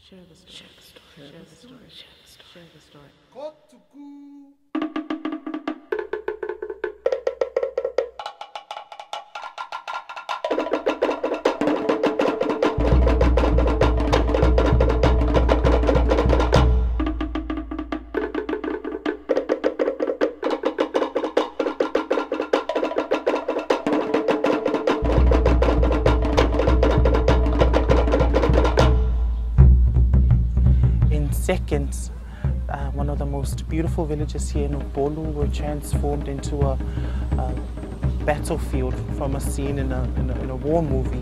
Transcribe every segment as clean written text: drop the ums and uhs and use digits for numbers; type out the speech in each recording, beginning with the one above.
Share the story. Share the story. Share the story. Share the story. In seconds, one of the most beautiful villages here in Upolu were transformed into a battlefield from a scene in a war movie.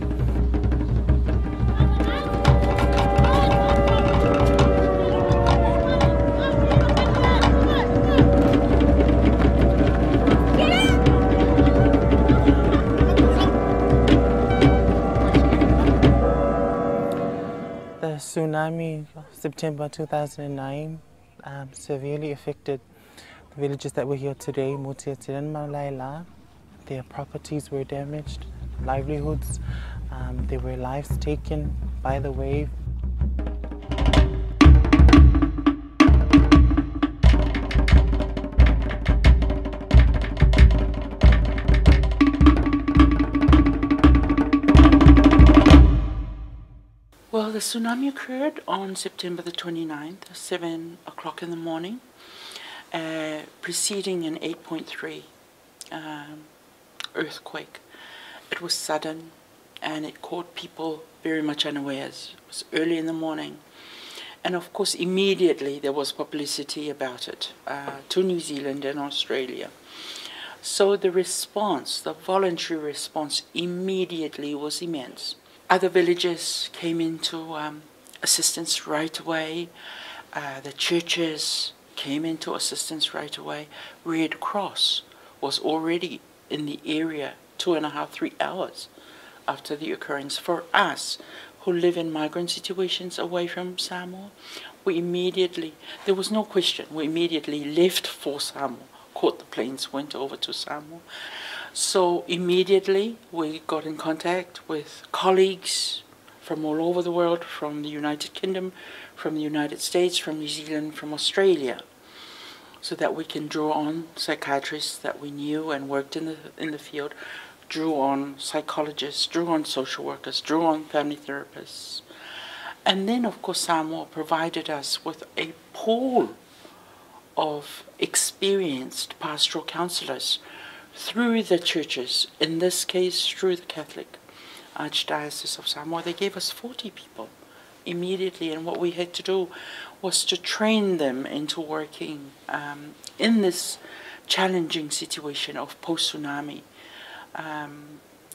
The tsunami of September 2009 severely affected the villages that were here today, Motiatil and Malaila. Their properties were damaged, livelihoods, there were lives taken by the wave. Well, the tsunami occurred on September the 29th, 7 o'clock in the morning, preceding an 8.3 earthquake. It was sudden and it caught people very much unawares. It was early in the morning. And of course, immediately there was publicity about it to New Zealand and Australia. So the response, the voluntary response immediately was immense. Other villages came into assistance right away. The churches came into assistance right away. Red Cross was already in the area 2.5, 3 hours after the occurrence. For us, who live in migrant situations away from Samoa, we immediately, there was no question, we immediately left for Samoa, caught the planes, went over to Samoa. So immediately we got in contact with colleagues from all over the world, from the United Kingdom, from the United States, from New Zealand, from Australia, so that we can draw on psychiatrists that we knew and worked in the field, drew on psychologists, drew on social workers, drew on family therapists. And then, of course, Samoa provided us with a pool of experienced pastoral counselors through the churches, in this case through the Catholic Archdiocese of Samoa. They gave us 40 people immediately, and what we had to do was to train them into working in this challenging situation of post-tsunami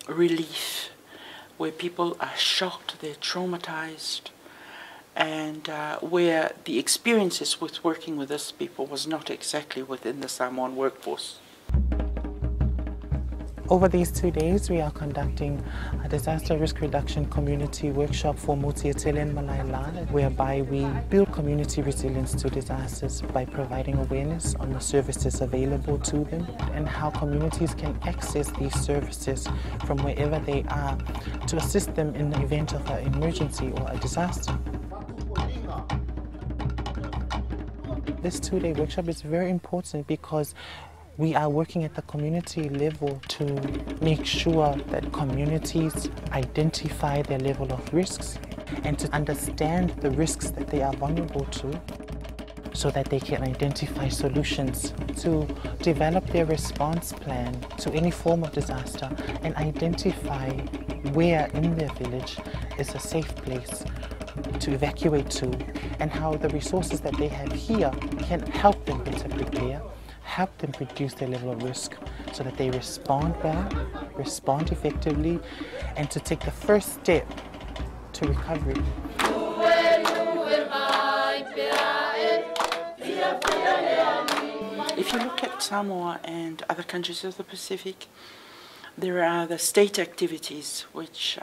relief, where people are shocked, they're traumatized, and where the experiences with working with these people was not exactly within the Samoan workforce. Over these 2 days, we are conducting a disaster risk reduction community workshop for Motiatil and Malaila, whereby we build community resilience to disasters by providing awareness on the services available to them and how communities can access these services from wherever they are to assist them in the event of an emergency or a disaster. This 2-day workshop is very important because we are working at the community level to make sure that communities identify their level of risks and to understand the risks that they are vulnerable to so that they can identify solutions to develop their response plan to any form of disaster and identify where in their village is a safe place to evacuate to and how the resources that they have here can help them better prepare, help them reduce their level of risk so that they respond well, respond effectively, and to take the first step to recovery. If you look at Samoa and other countries of the Pacific, there are the state activities which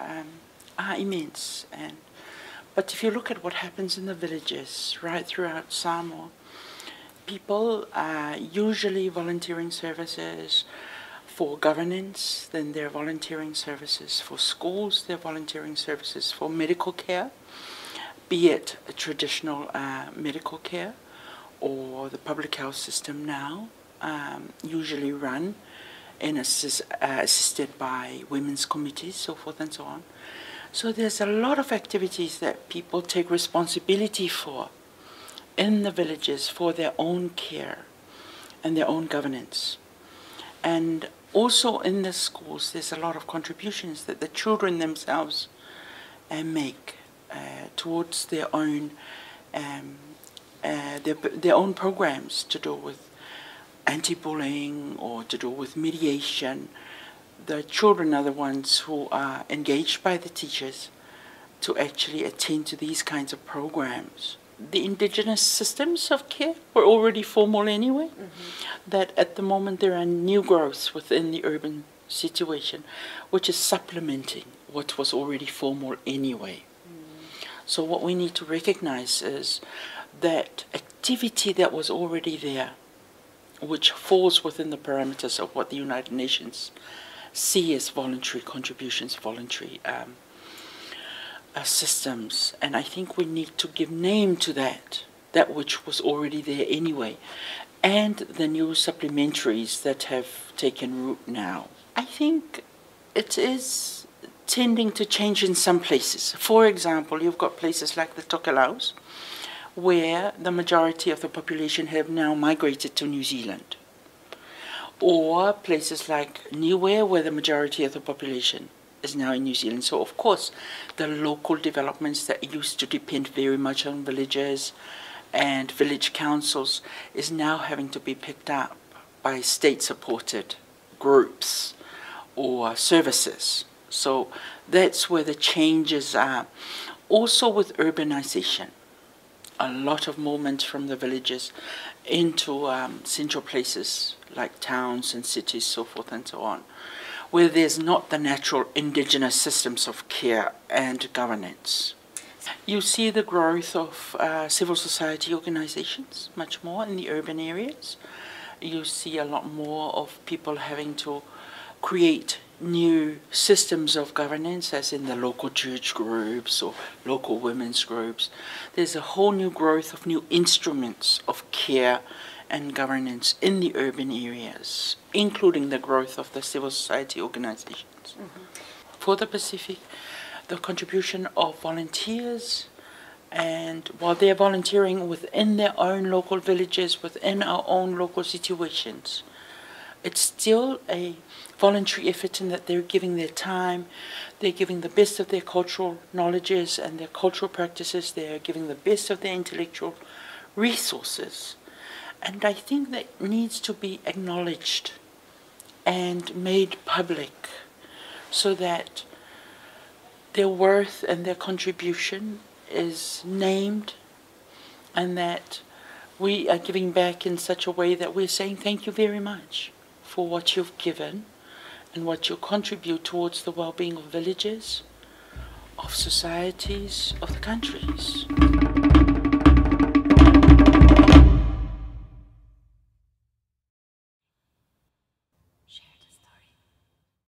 are immense. But if you look at what happens in the villages right throughout Samoa, people are usually volunteering services for governance, then they're volunteering services for schools, they're volunteering services for medical care. be it a traditional medical care or the public health system now, usually run and assisted by women's committees, so forth and so on. So there's a lot of activities that people take responsibility for in the villages for their own care and their own governance. And also in the schools, there's a lot of contributions that the children themselves make towards their own programs to do with anti-bullying or to do with mediation. The children are the ones who are engaged by the teachers to actually attend to these kinds of programs. The indigenous systems of care were already formal anyway, that at the moment there are new growths within the urban situation, which is supplementing what was already formal anyway. So what we need to recognize is that activity that was already there, which falls within the parameters of what the United Nations see as voluntary contributions, voluntary systems. And I think we need to give name to that which was already there anyway, and the new supplementaries that have taken root now. I think it is tending to change in some places. For example, you've got places like the Tokelau's, where the majority of the population have now migrated to New Zealand. Or places like Niue, where the majority of the population is now in New Zealand. So of course, the local developments that used to depend very much on villages and village councils is now having to be picked up by state-supported groups or services. So that's where the changes are. Also with urbanization, a lot of movement from the villages into central places like towns and cities, so forth and so on, where there's not the natural indigenous systems of care and governance. You see the growth of civil society organizations much more in the urban areas. You see a lot more of people having to create new systems of governance, as in the local church groups or local women's groups. There's a whole new growth of new instruments of care and governance in the urban areas, including the growth of the civil society organizations. For the Pacific, the contribution of volunteers, and while they're volunteering within their own local villages, within our own local situations, it's still a voluntary effort in that they're giving their time, they're giving the best of their cultural knowledges and their cultural practices, they're giving the best of their intellectual resources. And I think that needs to be acknowledged and made public so that their worth and their contribution is named, and that we are giving back in such a way that we're saying thank you very much for what you've given and what you contribute towards the well-being of villages, of societies, of the countries.